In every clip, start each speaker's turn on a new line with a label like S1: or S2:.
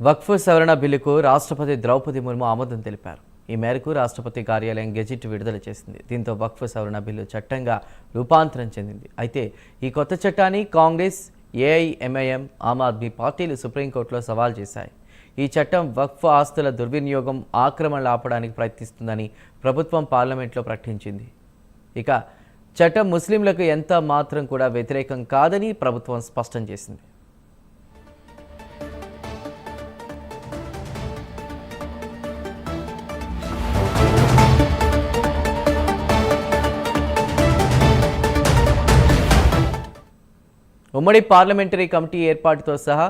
S1: వక్ఫ్ సవరణ బిల్లుకు రాష్ట్రపతి ద్రౌపది ముర్ము ఆమోదం తెలిపారు. ఈ మేరకు రాష్ట్రపతి కార్యాలయం గెజిట్ విడుదల చేసింది. దీంతో వక్ఫ్ సవరణ బిల్లు చట్టంగా రూపాంతరం చెందింది. అయితే ఈ కొత్త చట్టాన్ని కాంగ్రెస్, ఏఐఎంఐఎం, ఆమ్ ఆద్మీ పార్టీలు సుప్రీంకోర్టులో సవాల్ చేశాయి. ఈ చట్టం వక్ఫ్ ఆస్తుల దుర్వినియోగం, ఆక్రమణలు ఆపడానికి ప్రయత్నిస్తుందని ప్రభుత్వం పార్లమెంట్లో ప్రకటించింది. ఇక చట్టం ముస్లింలకు ఎంత మాత్రం కూడా వ్యతిరేకం కాదని ప్రభుత్వం స్పష్టం చేసింది. ఉమ్మడి పార్లమెంటరీ కమిటీ ఏర్పాటుతో సహా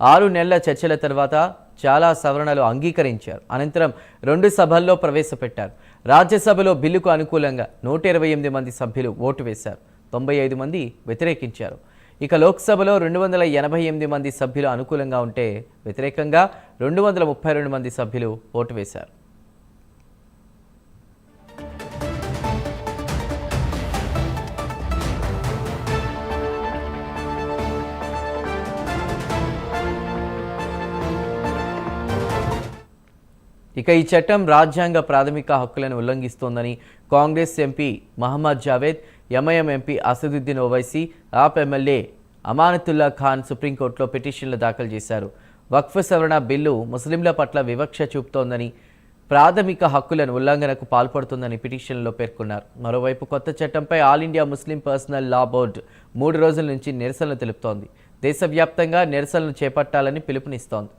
S1: 6 నెలల చర్చల తర్వాత చాలా సవరణలు అంగీకరించారు. అనంతరం 2 సభల్లో ప్రవేశపెట్టారు. రాజ్యసభలో బిల్లుకు అనుకూలంగా 128 మంది సభ్యులు ఓటు వేశారు. 95 మంది వ్యతిరేకించారు. ఇక లోక్సభలో 288 మంది సభ్యులు అనుకూలంగా ఉంటే వ్యతిరేకంగా 232 మంది సభ్యులు ఓటు వేశారు. ఇక ఈ చట్టం రాజ్యాంగ ప్రాథమిక హక్కులను ఉల్లంఘిస్తోందని Congress MP Mohammad Javed, MIM MP Asaduddin Owaisi, AAP MLA Amanatullah Khan సుప్రీంకోర్టులో పిటిషన్లు దాఖలు చేశారు. వక్ఫ్ సవరణ బిల్లు ముస్లింల పట్ల వివక్ష చూపుతోందని, ప్రాథమిక హక్కులను ఉల్లంఘనకు పాల్పడుతుందని పిటిషన్లో పేర్కొన్నారు. మరోవైపు కొత్త చట్టంపై ఆల్ ఇండియా ముస్లిం పర్సనల్ లా బోర్డు 3 రోజుల నుంచి నిరసనలు తెలుపుతోంది. దేశవ్యాప్తంగా నిరసనలు చేపట్టాలని పిలుపునిస్తోంది.